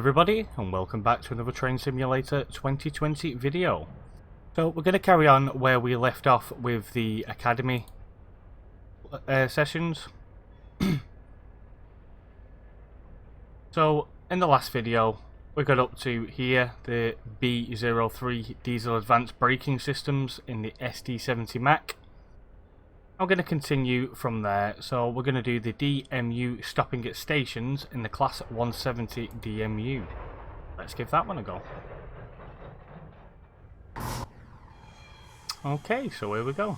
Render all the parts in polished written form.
everybody, and welcome back to another Train Simulator 2020 video. So we're going to carry on where we left off with the Academy sessions. So in the last video we got up to here, the B03 diesel advanced braking systems in the SD70 Mac. I'm going to continue from there, so we're going to do the DMU stopping at stations in the Class 170 DMU. Let's give that one a go. Okay, so here we go.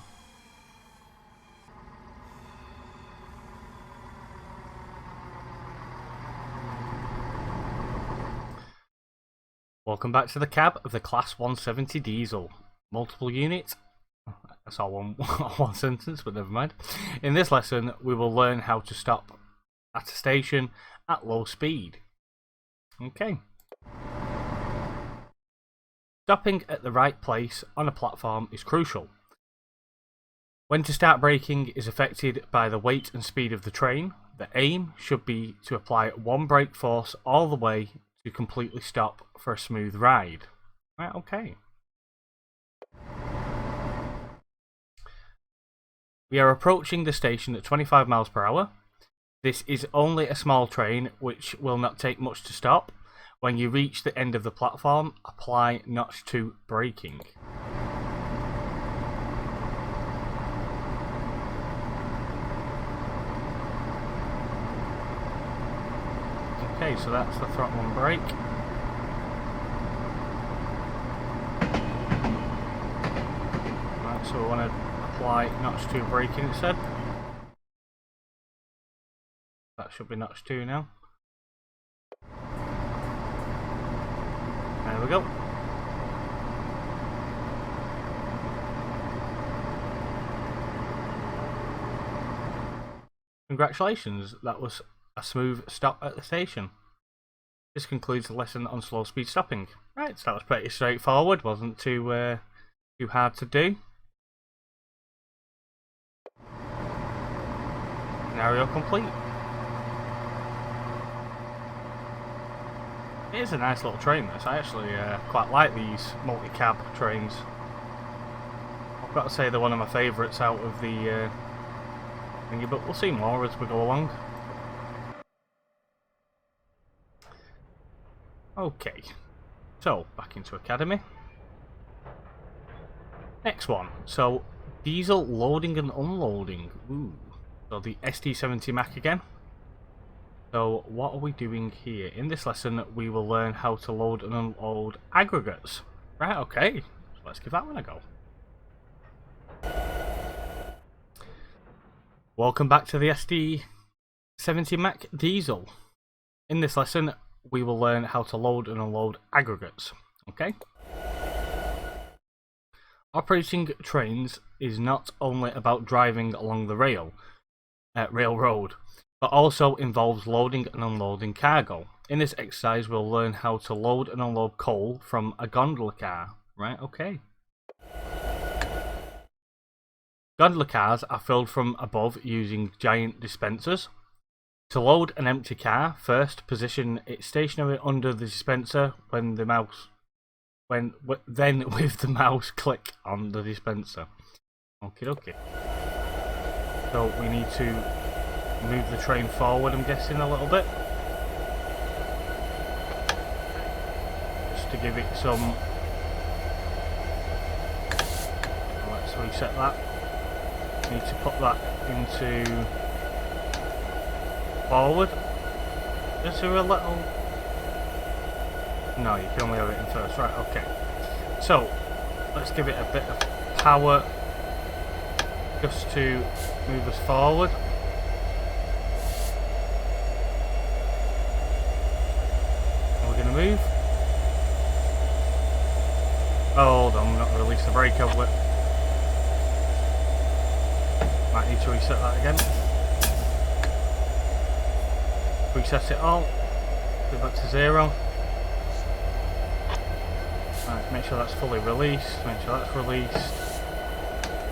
Welcome back to the cab of the Class 170 diesel. Multiple units. That's all one sentence, but never mind. In this lesson, we will learn how to stop at a station at low speed. Okay. Stopping at the right place on a platform is crucial. When to start braking is affected by the weight and speed of the train. The aim should be to apply one brake force all the way to completely stop for a smooth ride. Right, okay. We are approaching the station at 25 miles per hour. This is only a small train which will not take much to stop. When you reach the end of the platform, apply notch 2 braking. Okay, so that's the throttle and brake. Right, so we want to apply notch 2 braking instead. That should be notch 2 now. There we go. Congratulations, that was a smooth stop at the station. This concludes the lesson on slow speed stopping. Right, so that was pretty straightforward, wasn't too hard to do. Scenario complete. It is a nice little train, this. I actually quite like these multi-cab trains. I've got to say they're one of my favourites out of the thingy, but we'll see more as we go along. Okay, so back into Academy. Next one, so diesel loading and unloading. Ooh. So the SD70 Mac again. So what are we doing here? In this lesson we will learn how to load and unload aggregates. Right, okay. So let's give that one a go. Welcome back to the SD70 Mac Diesel. In this lesson we will learn how to load and unload aggregates. Okay? Operating trains is not only about driving along the railroad, but also involves loading and unloading cargo. In this exercise, we'll learn how to load and unload coal from a gondola car. Right, okay. Gondola cars are filled from above using giant dispensers. To load an empty car, first position it stationary under the dispenser then with the mouse click on the dispenser. Okie dokie. So we need to move the train forward, I'm guessing, a little bit. Just to give it some... Let's reset that. Need to put that into forward. Is there a little... No, you can only have it in first. Right, okay. So, let's give it a bit of power just to move us forward. We're going to move. Oh, hold on, we're not going to release the brake, have we? Might need to reset that again. Reset it all. Go back to 0. Right, make sure that's fully released. Make sure that's released.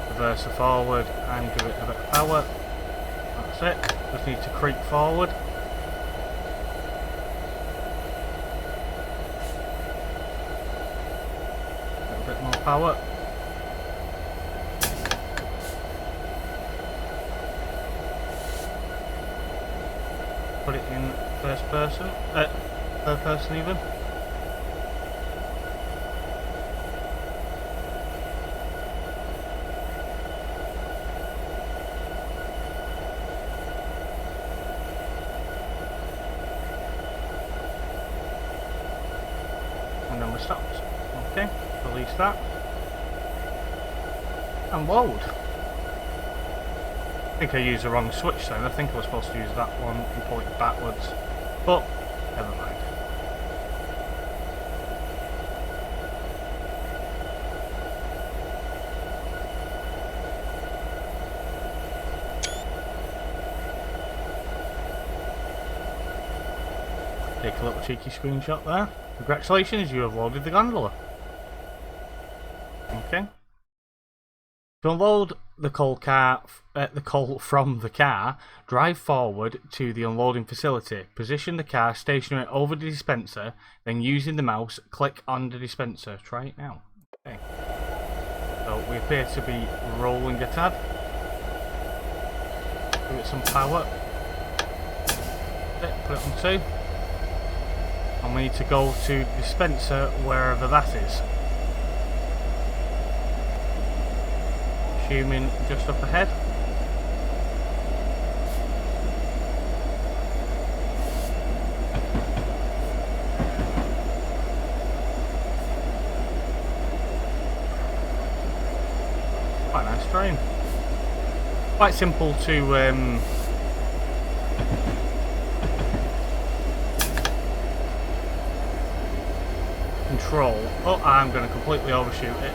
Reverse it forward and give it a bit of power. That's it. Just need to creep forward. bit more power. Put it in first person, third person even. And then we stopped. Okay, release that. And load. I think I used the wrong switch then. I think I was supposed to use that one and pull it backwards. But, never mind. Take a little cheeky screenshot there. Congratulations, you have loaded the gondola. Okay. To unload the coal from the car, drive forward to the unloading facility. Position the car stationary over the dispenser, then using the mouse, click on the dispenser. Try it now. Okay. So we appear to be rolling a tad. Give it some power. Put it on 2. And we need to go to dispenser wherever that is. Assuming just up ahead. Quite a nice train. Quite simple to control. Oh, I'm going to completely overshoot it.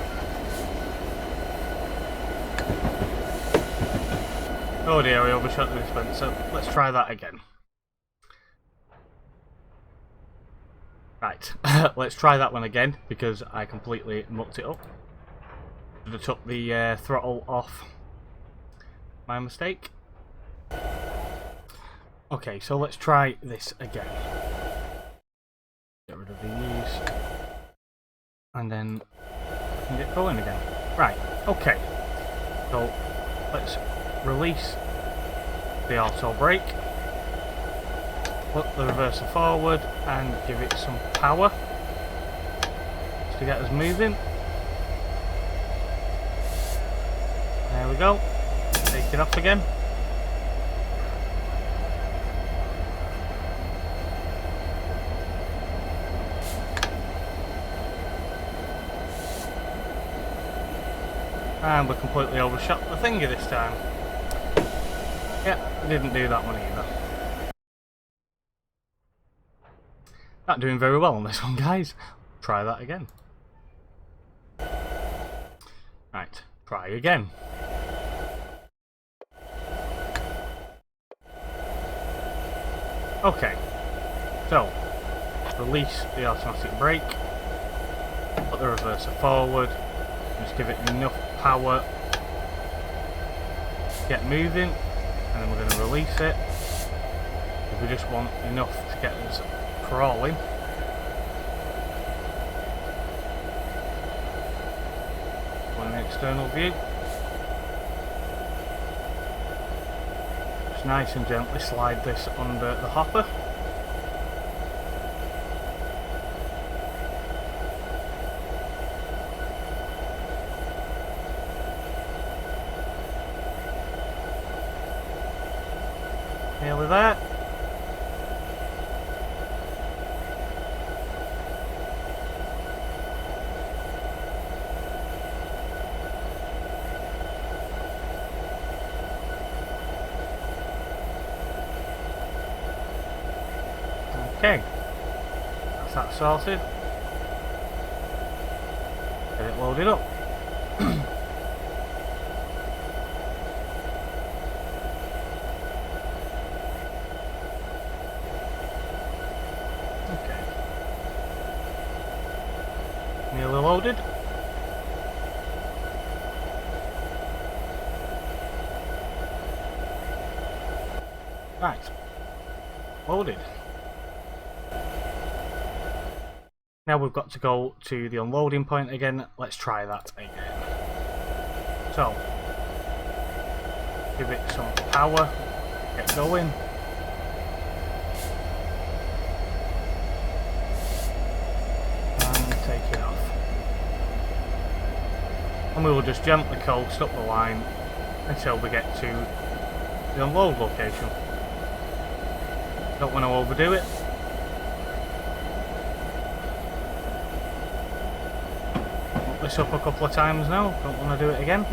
Oh dear, I overshot the dispenser. Let's try that again. Right, let's try that one again because I completely mucked it up. Should have took the throttle off. My mistake. Okay, so let's try this again. Get rid of these. And then I can get going again. Right, okay. So let's release the auto brake, put the reverser forward and give it some power to get us moving. There we go. Take it off again. And we completely overshot the thingy this time. Yeah, didn't do that one either. Not doing very well on this one, guys. Try that again. Right, try again. Okay, so release the automatic brake, put the reverser forward, just give it enough power to get moving, and then we're going to release it. We just want enough to get us crawling. On the external view, just nice and gently slide this under the hopper. Nearly there. Okay, that's that sorted. Get it loaded up. Okay, nearly loaded. Right, loaded. Now we've got to go to the unloading point again. Let's try that again. So, give it some power, get going. And take it off. And we will just gently coast up the line until we get to the unload location. Don't want to overdo it. Look this up a couple of times now, don't want to do it again.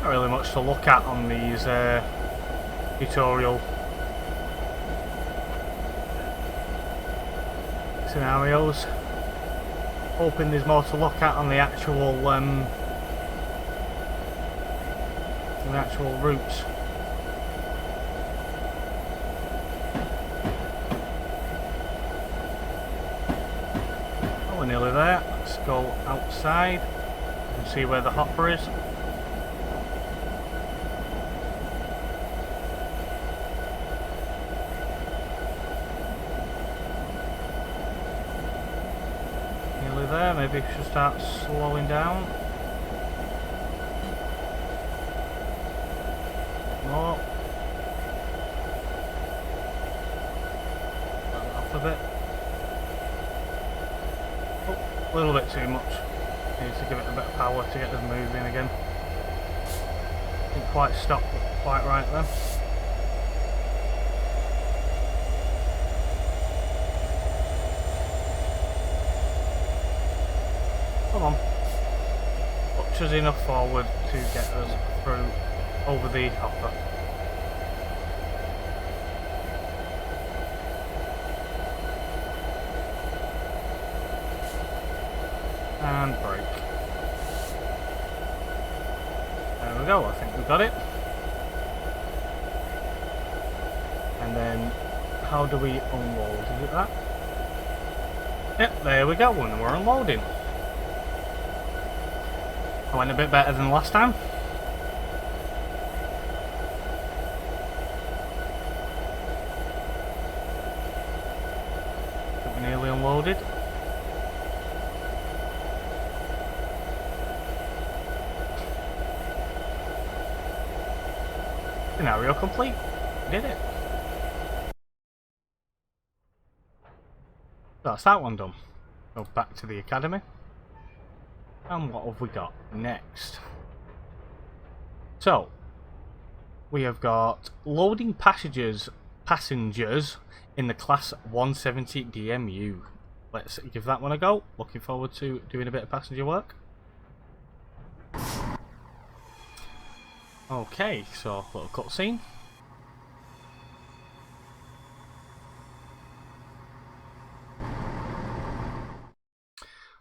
Not really much to look at on these tutorial scenarios. Hoping there's more to look at on the actual routes. Oh, we're nearly there. Let's go outside and see where the hopper is. There, maybe we should start slowing down. More. Off a bit. Oh, a little bit too much. Need to give it a bit of power to get us moving again. Didn't quite stop quite right then. Come on. Much as enough forward to get us through over the hopper. And brake. There we go, I think we got it. And then how do we unload? Is it that? Yep, there we go, and we're unloading. I went a bit better than last time. We're nearly unloaded. Scenario complete. We did it. That's that one done. Go back to the academy. And what have we got next? So, we have got loading passengers in the Class 170 DMU. Let's give that one a go. Looking forward to doing a bit of passenger work. Okay, so a little cutscene.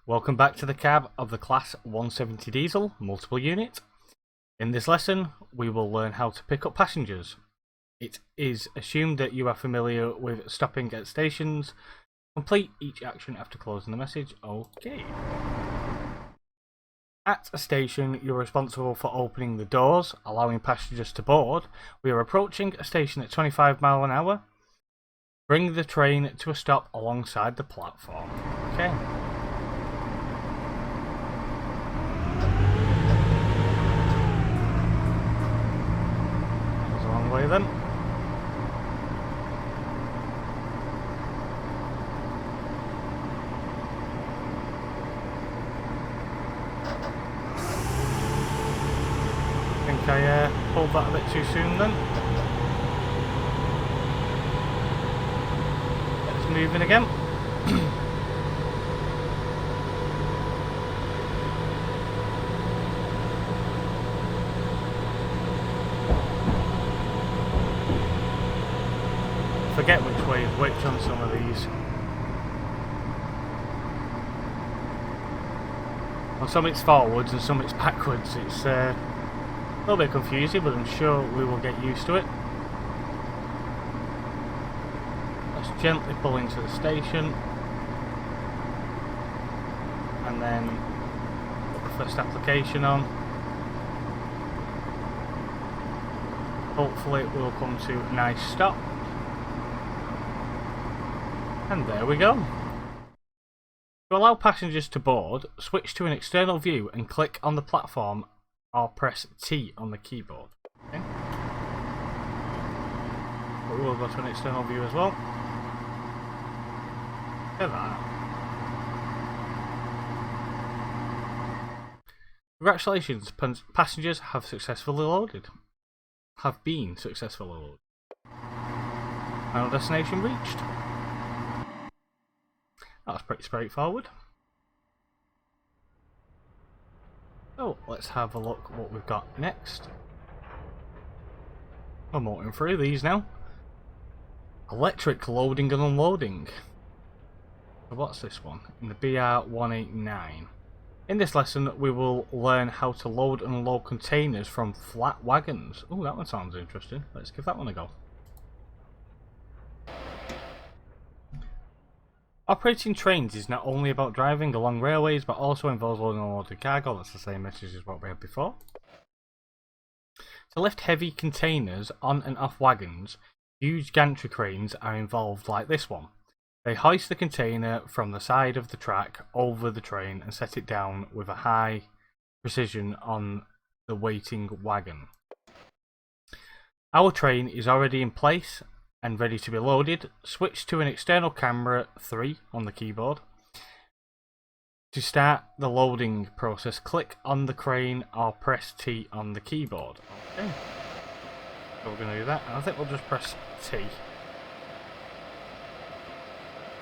Welcome back to the cab of the Class 170 diesel multiple unit. In this lesson, we will learn how to pick up passengers. It is assumed that you are familiar with stopping at stations. Complete each action after closing the message. Okay. At a station, you're responsible for opening the doors, allowing passengers to board. We are approaching a station at 25 miles an hour. Bring the train to a stop alongside the platform. Okay. Goes a long way then. I pulled that a bit too soon then. It's moving again. Forget which way is which on some of these. On some it's forwards and some it's backwards. It's a little bit confusing, but I'm sure we will get used to it. Let's gently pull into the station and then put the first application on. Hopefully we'll come to a nice stop. And there we go. To allow passengers to board, switch to an external view and click on the platform or press T on the keyboard. Okay. But we'll go to an external view as well. Look at that. Congratulations, passengers have successfully loaded. Have been successfully loaded. Final destination reached. That's pretty straightforward. So let's have a look what we've got next. I'm motoring through these now. Electric loading and unloading. So what's this one? In the BR189. In this lesson we will learn how to load and unload containers from flat wagons. Oh, that one sounds interesting. Let's give that one a go. Operating trains is not only about driving along railways but also involves loading and unloading cargo. That's the same message as what we had before. To lift heavy containers on and off wagons, huge gantry cranes are involved like this one. They hoist the container from the side of the track over the train and set it down with a high precision on the waiting wagon. Our train is already in place and ready to be loaded. Switch to an external camera 3 on the keyboard. To start the loading process, click on the crane or press T on the keyboard. Okay. So we're going to do that, and I think we'll just press T.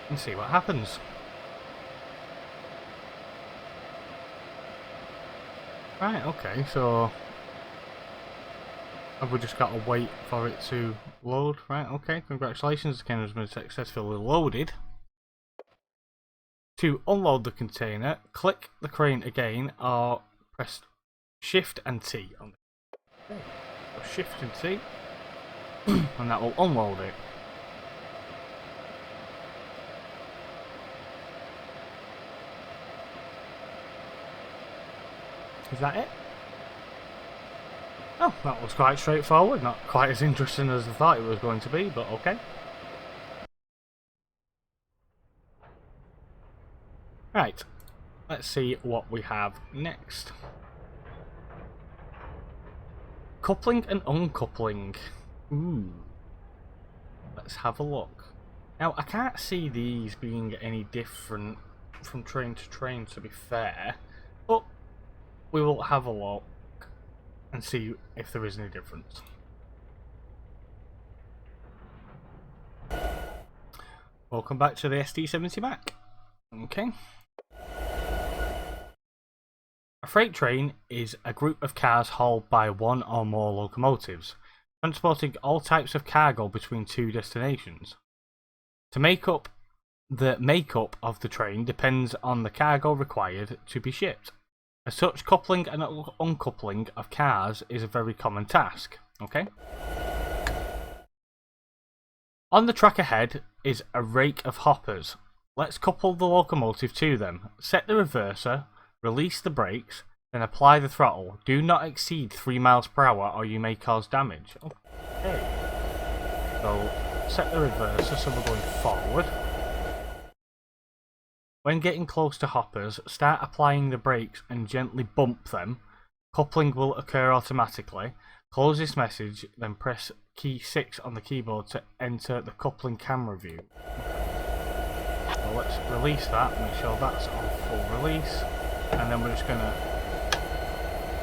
And see what happens. Right, okay, so have we just got to wait for it to load? Right, okay, congratulations, the container has been successfully loaded. To unload the container, click the crane again or press Shift and T on the so Shift and T and that will unload it. Is that it? Oh, that was quite straightforward. Not quite as interesting as I thought it was going to be, but okay. Right, let's see what we have next. Coupling and uncoupling. Ooh. Let's have a look. Now, I can't see these being any different from train to train, to be fair, but we will have a look and see if there is any difference. Welcome back to the SD70 Mac. Okay. A freight train is a group of cars hauled by one or more locomotives, transporting all types of cargo between two destinations. The makeup of the train depends on the cargo required to be shipped. As such, coupling and uncoupling of cars is a very common task. Okay. On the track ahead is a rake of hoppers. Let's couple the locomotive to them. Set the reverser, release the brakes, then apply the throttle. Do not exceed 3 miles per hour or you may cause damage. Okay. So, set the reverser so we're going forward. When getting close to hoppers, start applying the brakes and gently bump them. Coupling will occur automatically. Close this message, then press key 6 on the keyboard to enter the coupling camera view. So let's release that, make sure that's on full release, and then we're just going to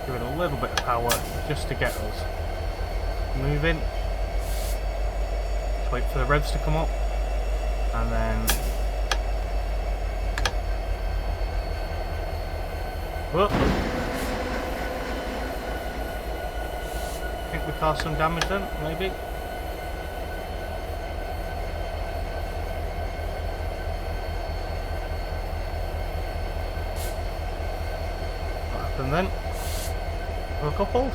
give it a little bit of power just to get us moving. Just wait for the revs to come up, and then whoop. I think we caused some damage then, maybe. What happened then? We're coupled?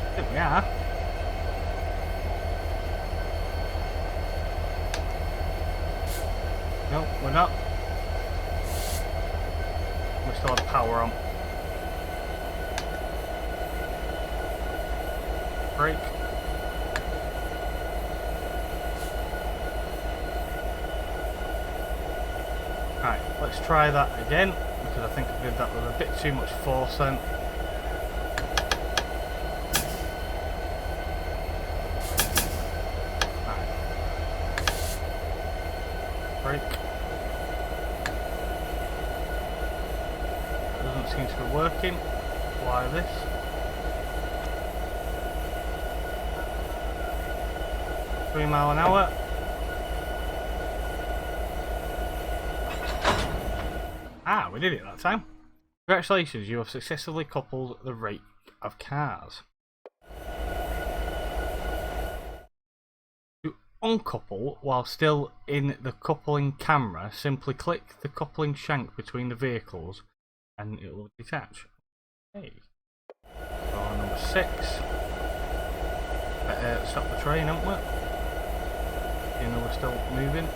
I think we are. No, we're not. We still have power on. Brake. Right, let's try that again, because I think I did that with a bit too much force then. Right. Brake. That doesn't seem to be working. Why this? £3 miles an hour. Ah, we did it that time. Congratulations, you have successfully coupled the rake of cars. To uncouple while still in the coupling camera, simply click the coupling shank between the vehicles and it will detach. Okay. So number 6. Better stop the train, haven't we? You know we're still moving.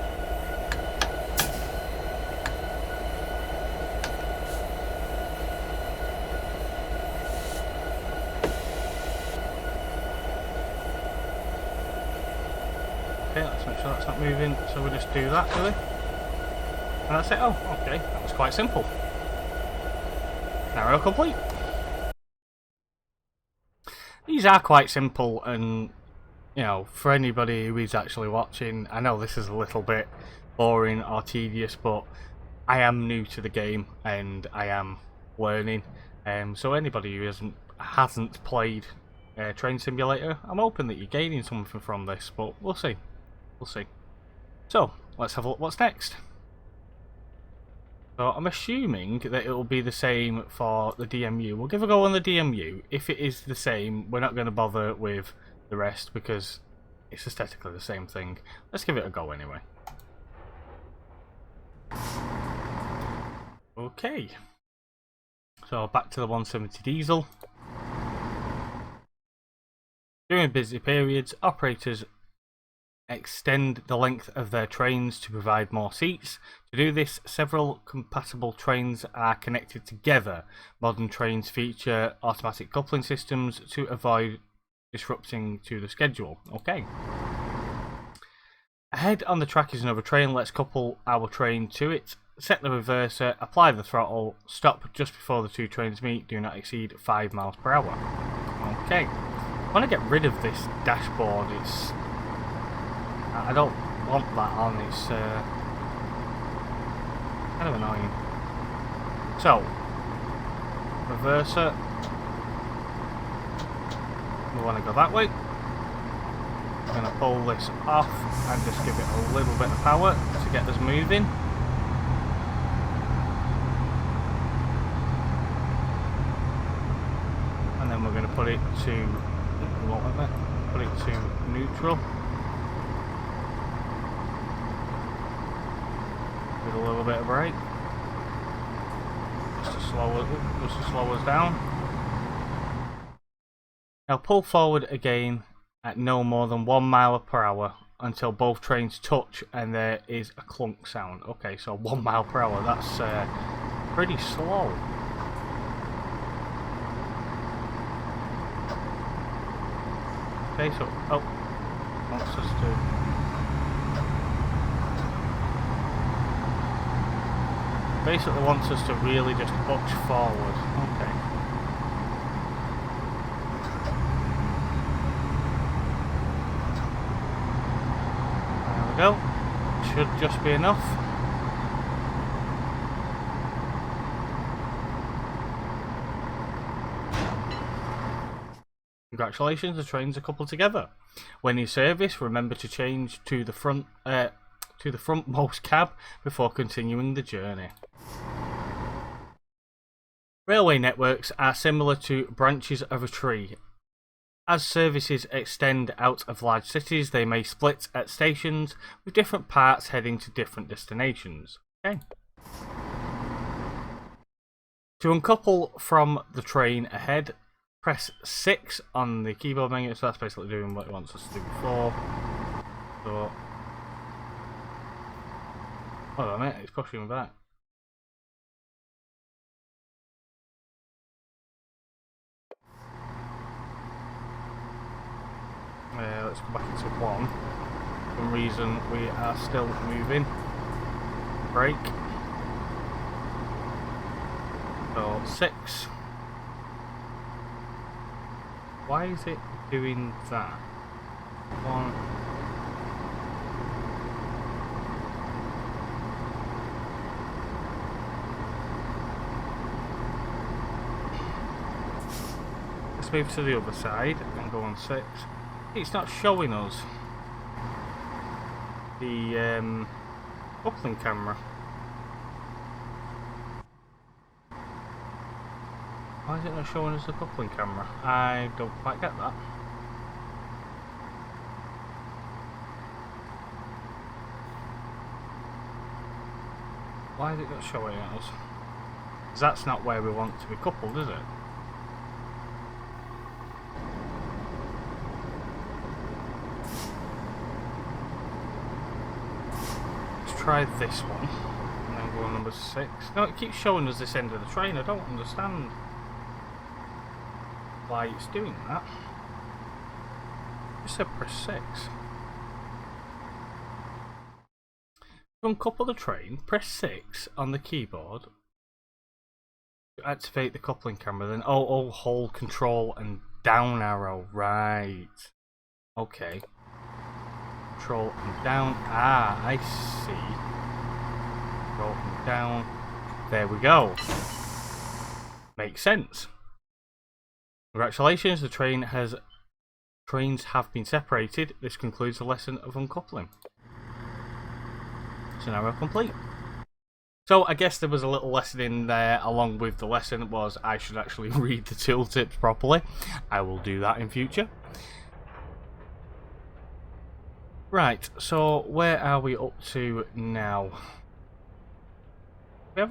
Okay, let's make sure that's not moving, so we'll just do that, do we? And that's it. Oh, okay, that was quite simple. Narrow complete. These are quite simple, and you know, for anybody who is actually watching, I know this is a little bit boring or tedious, but I am new to the game and I am learning. So anybody who hasn't played Train Simulator, I'm hoping that you're gaining something from this, but we'll see. We'll see. So, let's have a look what's next. So, I'm assuming that it will be the same for the DMU. We'll give a go on the DMU. If it is the same, we're not going to bother with the rest because it's aesthetically the same thing. Let's give it a go anyway. Okay. So, back to the 170 diesel. During busy periods, operators extend the length of their trains to provide more seats. To do this, several compatible trains are connected together. Modern trains feature automatic coupling systems to avoid disrupting to the schedule. Okay. Ahead on the track is another train. Let's couple our train to it. Set the reverser, apply the throttle, stop just before the two trains meet. Do not exceed 5 miles per hour. Okay. I want to get rid of this dashboard. I don't want that on, it's kind of annoying. So, reverser. We want to go that way. I'm going to pull this off and just give it a little bit of power to get us moving. And then we're going to put it to, put it to neutral. With a little bit of brake, just to slow us down. Now pull forward again at no more than 1 mile per hour until both trains touch and there is a clunk sound. Okay, so 1 mile per hour, that's pretty slow. Okay, so, wants us to... Basically wants us to really just butch forward. Okay. There we go. Should just be enough. Congratulations, the trains are coupled together. When in service, remember to change to the frontmost cab before continuing the journey. Railway networks are similar to branches of a tree. As services extend out of large cities, they may split at stations, with different parts heading to different destinations. Okay. To uncouple from the train ahead, press 6 on the keyboard menu, so that's basically doing what it wants us to do before. So, hold on a minute, it's pushing me back. Let's go back into 1. For some reason we are still moving. Brake. So 6. Why is it doing that? 1. Let's move to the other side and go on 6. It's not showing us the coupling camera. Why is it not showing us the coupling camera? I don't quite get that. Why is it not showing us? Because that's not where we want to be coupled, is it? Let's try this one and then go on number 6. No, it keeps showing us this end of the train. I don't understand why it's doing that. Just said press 6. To uncouple the train, press 6 on the keyboard to activate the coupling camera, then hold control and down arrow. Right. Okay. Control and down. Ah, I see. Control and down. There we go. Makes sense. Congratulations, the trains have been separated. This concludes the lesson of uncoupling. Scenario complete. So I guess there was a little lesson in there along with the lesson was I should actually read the tooltips properly. I will do that in future. Right, so where are we up to now? We've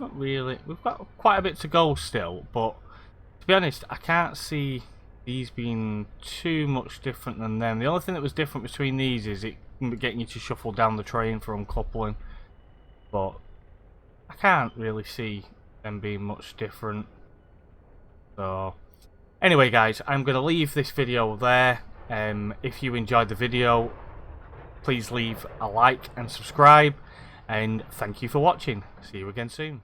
got quite a bit to go still, but to be honest, I can't see these being too much different than them. The only thing that was different between these is it getting you to shuffle down the train for uncoupling, but I can't really see them being much different. So anyway guys, I'm going to leave this video there. If you enjoyed the video, please leave a like and subscribe, and thank you for watching. See you again soon.